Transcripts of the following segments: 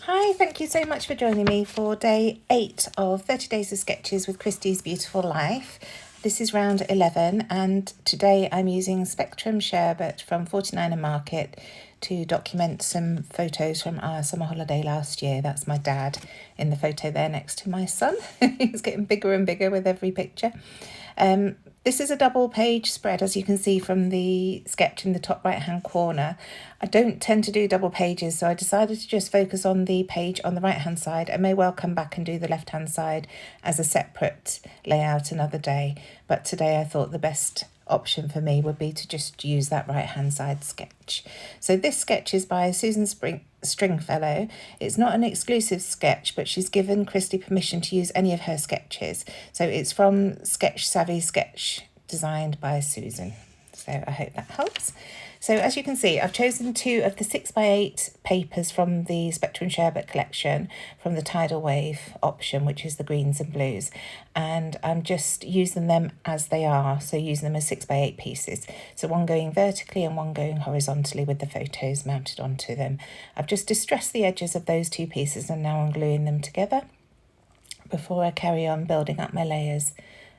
Hi, thank you so much for joining me for day 8 of 30 Days of Sketches with Christie's Beautiful Life. This is round 11 and today I'm using Spectrum Sherbet from 49er Market to document some photos from our summer holiday last year. That's my dad in the photo there next to my son. He's getting bigger and bigger with every picture. This is a double page spread, as you can see from the sketch in the top right hand corner. I don't tend to do double pages, so I decided to just focus on the page on the right hand side. I may well come back and do the left hand side as a separate layout another day, but today I thought the best option for me would be to just use that right hand side sketch. So this sketch is by Susan Stringfellow. It's not an exclusive sketch, but she's given Christy permission to use any of her sketches. So it's from Sketch Savvy Sketch, designed by Susan. So I hope that helps. So as you can see, I've chosen 2 of the 6x8 papers from the Spectrum Sherbet collection from the Tidal Wave option, which is the greens and blues. And I'm just using them as they are, so using them as 6x8 pieces. So one going vertically and one going horizontally with the photos mounted onto them. I've just distressed the edges of those 2 pieces and now I'm gluing them together before I carry on building up my layers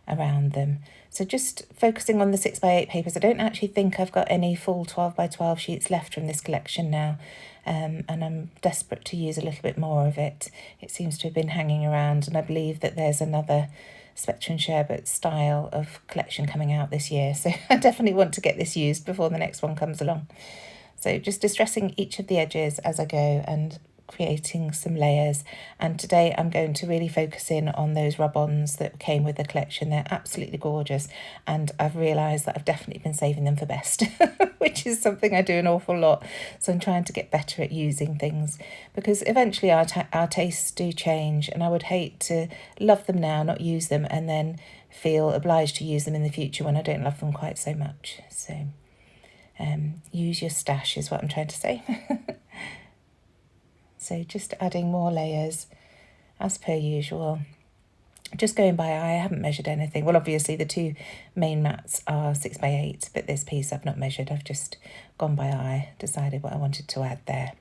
around them. So just focusing on the 6x8 papers. I don't actually think I've got any full 12x12 sheets left from this collection now, and I'm desperate to use a little bit more of it. It seems to have been hanging around, and I believe that there's another Spectrum Sherbet style of collection coming out this year, so I definitely want to get this used before the next one comes along. So just distressing each of the edges as I go and creating some layers, and today I'm going to really focus in on those rub-ons that came with the collection. They're absolutely gorgeous, and I've realised that I've definitely been saving them for best which is something I do an awful lot, so I'm trying to get better at using things because eventually our tastes do change, and I would hate to love them now, not use them, and then feel obliged to use them in the future when I don't love them quite so much. So use your stash is what I'm trying to say. So just adding more layers as per usual. Just going by eye, I haven't measured anything. Well, obviously the 2 main mats are 6x8, but this piece I've not measured. I've just gone by eye, decided what I wanted to add there.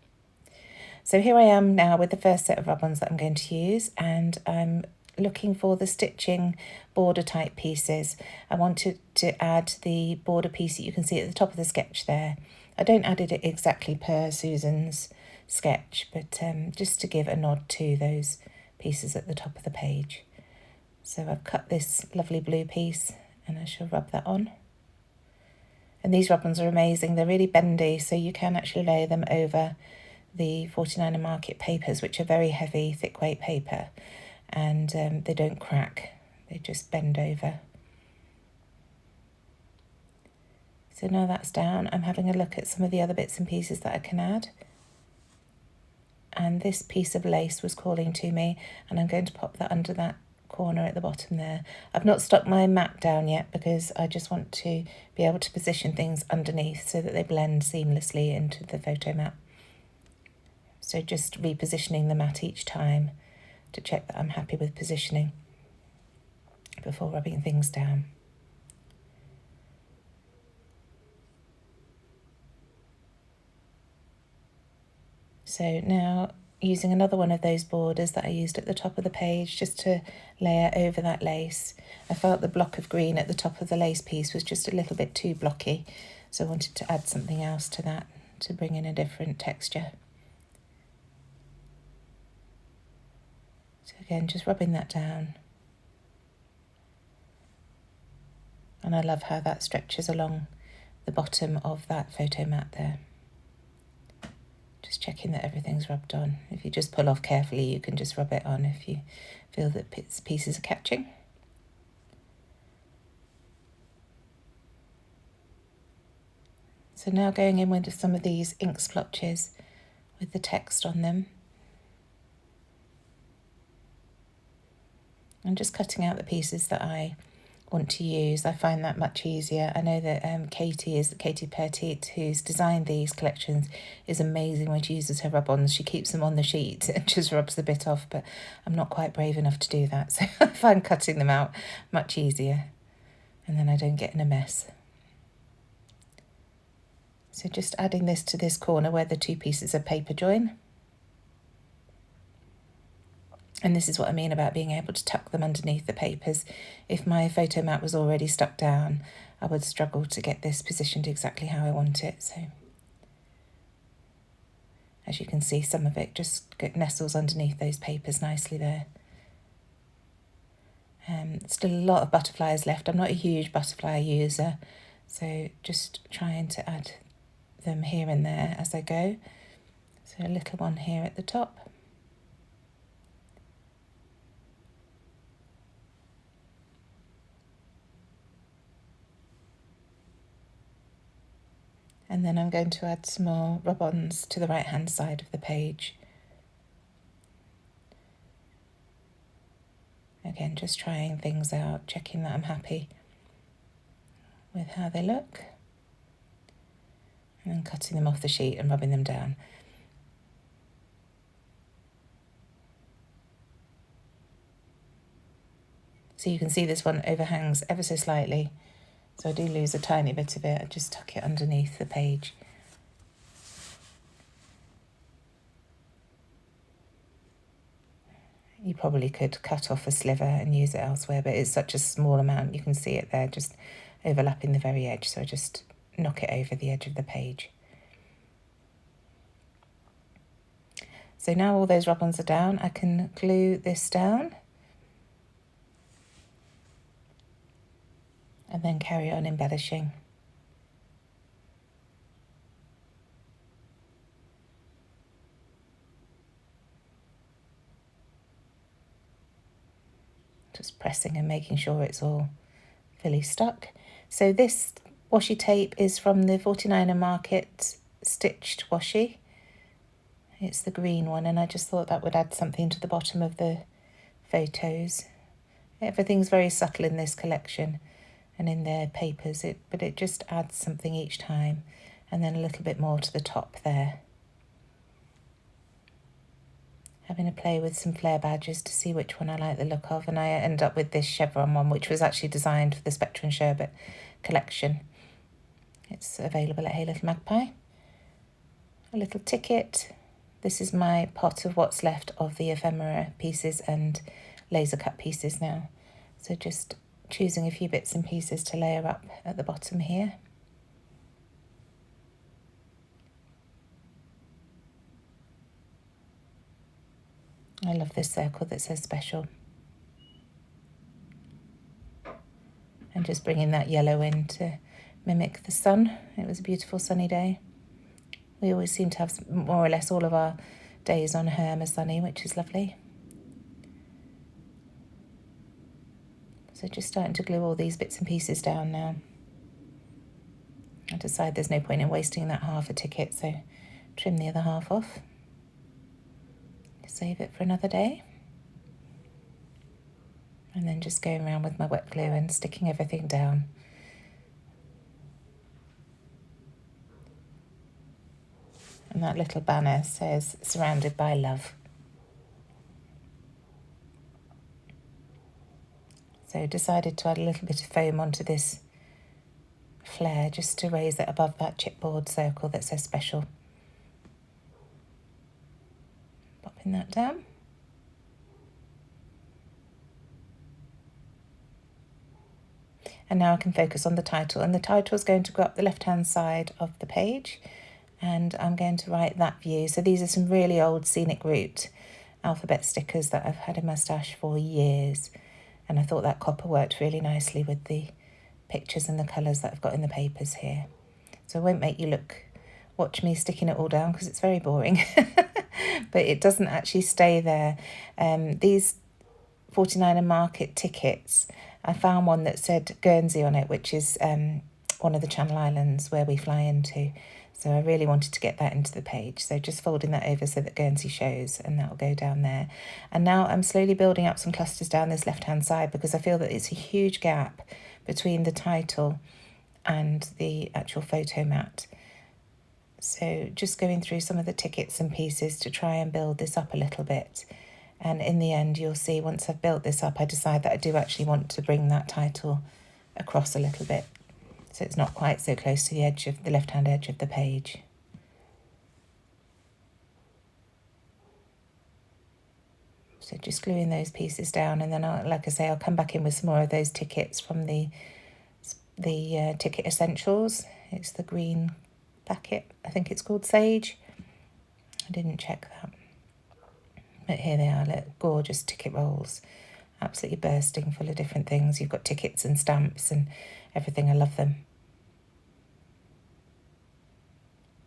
So here I am now with the first set of rub-ons that I'm going to use, and I'm looking for the stitching border type pieces. I wanted to add the border piece that you can see at the top of the sketch there. I don't add it exactly per Susan's sketch, but just to give a nod to those pieces at the top of the page. So I've cut this lovely blue piece and I shall rub that on. And these rub-ons are amazing. They're really bendy, so you can actually lay them over the 49er Market papers, which are very heavy, thick weight paper, and they don't crack. They just bend over. So now that's down, I'm having a look at some of the other bits and pieces that I can add. And this piece of lace was calling to me, and I'm going to pop that under that corner at the bottom there. I've not stuck my mat down yet because I just want to be able to position things underneath so that they blend seamlessly into the photo mat. So just repositioning the mat each time to check that I'm happy with positioning before rubbing things down. So now using another one of those borders that I used at the top of the page just to layer over that lace. I felt the block of green at the top of the lace piece was just a little bit too blocky, so I wanted to add something else to that to bring in a different texture. So again, just rubbing that down. And I love how that stretches along the bottom of that photo mat there. Just checking that everything's rubbed on. If you just pull off carefully, you can just rub it on if you feel that pieces are catching. So now going in with some of these ink splotches with the text on them. And just cutting out the pieces that I want to use. I find that much easier. I know that Katie Petite, who's designed these collections, is amazing when she uses her rub-ons. She keeps them on the sheet and just rubs the bit off, but I'm not quite brave enough to do that, so I find cutting them out much easier, and then I don't get in a mess. So just adding this to this corner where the 2 pieces of paper join. And this is what I mean about being able to tuck them underneath the papers. If my photo mat was already stuck down, I would struggle to get this positioned exactly how I want it. So as you can see, some of it just nestles underneath those papers nicely there. Still a lot of butterflies left. I'm not a huge butterfly user, so just trying to add them here and there as I go. So a little one here at the top. And then I'm going to add some more rub-ons to the right-hand side of the page. Again, just trying things out, checking that I'm happy with how they look. And then cutting them off the sheet and rubbing them down. So you can see this one overhangs ever so slightly. So I do lose a tiny bit of it. I just tuck it underneath the page. You probably could cut off a sliver and use it elsewhere, but it's such a small amount. You can see it there, just overlapping the very edge. So I just knock it over the edge of the page. So now all those rub-ons are down, I can glue this down. And then carry on embellishing. Just pressing and making sure it's all fully stuck. So this washi tape is from the 49er Market stitched washi. It's the green one, and I just thought that would add something to the bottom of the photos. Everything's very subtle in this collection and in their papers, but it just adds something each time, and then a little bit more to the top there. Having a play with some Flair badges to see which one I like the look of, and I end up with this chevron one, which was actually designed for the Spectrum Sherbet collection. It's available at Hey Little Magpie. A little ticket. This is my pot of what's left of the ephemera pieces and laser cut pieces now. So just choosing a few bits and pieces to layer up at the bottom here. I love this circle that says special. And just bringing that yellow in to mimic the sun. It was a beautiful sunny day. We always seem to have more or less all of our days on Herm are sunny, which is lovely. So just starting to glue all these bits and pieces down now. I decide there's no point in wasting that half a ticket, so trim the other half off. Save it for another day. And then just going around with my wet glue and sticking everything down. And that little banner says, "Surrounded by love." So decided to add a little bit of foam onto this flare just to raise it above that chipboard circle that says special. Popping that down. And now I can focus on the title, and the title is going to go up the left-hand side of the page, and I'm going to write that view. So these are some really old Scenic Route alphabet stickers that I've had in my stash for years, and I thought that copper worked really nicely with the pictures and the colours that I've got in the papers here. So I won't make you watch me sticking it all down because it's very boring, but it doesn't actually stay there. These 49er Market tickets, I found one that said Guernsey on it, which is one of the Channel Islands where we fly into. So I really wanted to get that into the page. So just folding that over so that Guernsey shows, and that will go down there. And now I'm slowly building up some clusters down this left-hand side because I feel that it's a huge gap between the title and the actual photo mat. So just going through some of the tickets and pieces to try and build this up a little bit. And in the end, you'll see once I've built this up, I decide that I do actually want to bring that title across a little bit, so it's not quite so close to the edge of the left-hand edge of the page. So just gluing those pieces down, and then like I say, I'll come back in with some more of those tickets from the Ticket Essentials. It's the green packet, I think it's called Sage. I didn't check that. But here they are, look, gorgeous ticket rolls. Absolutely bursting full of different things. You've got tickets and stamps and everything. I love them.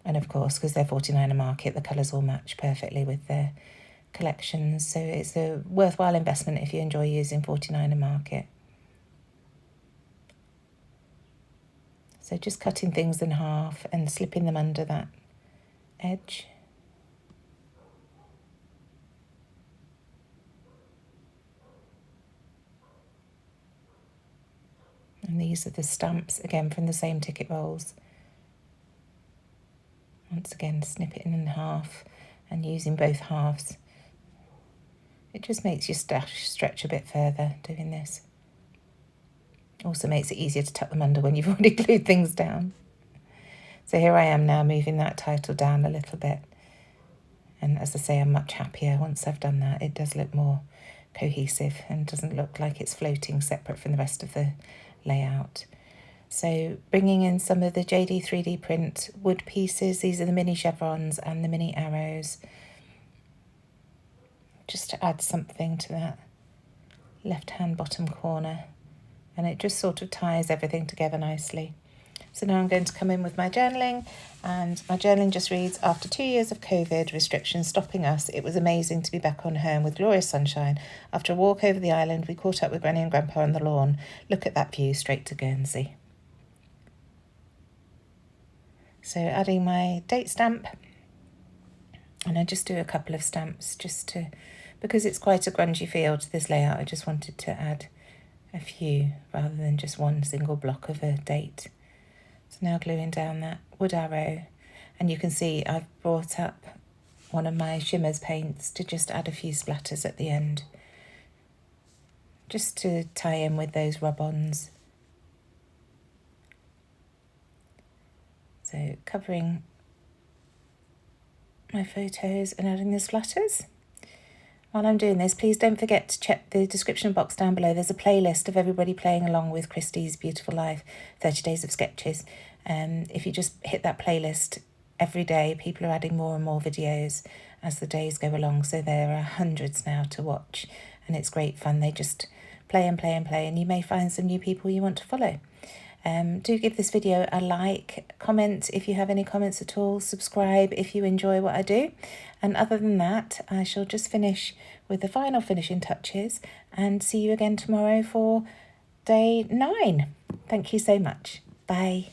And of course, because they're 49 a market, the colours all match perfectly with their collections. So it's a worthwhile investment if you enjoy using 49 a market. So just cutting things in half and slipping them under that edge. And these are the stamps, again, from the same ticket rolls. Once again, snip it in half and using both halves. It just makes your stash stretch a bit further doing this. Also makes it easier to tuck them under when you've already glued things down. So here I am now moving that title down a little bit. And as I say, I'm much happier once I've done that. It does look more cohesive and doesn't look like it's floating separate from the rest of the layout. So bringing in some of the JD3DPrint wood pieces. These are the mini chevrons and the mini arrows. Just to add something to that left-hand bottom corner. And it just sort of ties everything together nicely. So now I'm going to come in with my journaling, and my journaling just reads, after 2 years of COVID restrictions stopping us, it was amazing to be back on home with glorious sunshine. After a walk over the island, we caught up with Granny and Grandpa on the lawn. Look at that view straight to Guernsey. So adding my date stamp, and I just do a couple of stamps because it's quite a grungy feel to this layout. I just wanted to add a few rather than just one single block of a date. So now gluing down that wood arrow, and you can see I've brought up one of my shimmers paints to just add a few splatters at the end, just to tie in with those rub-ons. So covering my photos and adding the splatters. While I'm doing this, please don't forget to check the description box down below. There's a playlist of everybody playing along with Christie's Beautiful Life, 30 Days of Sketches. If you just hit that playlist every day, people are adding more and more videos as the days go along. So there are hundreds now to watch, and it's great fun. They just play and play and play, and you may find some new people you want to follow. Do give this video a like, comment if you have any comments at all, subscribe if you enjoy what I do. And other than that, I shall just finish with the final finishing touches and see you again tomorrow for day 9. Thank you so much. Bye.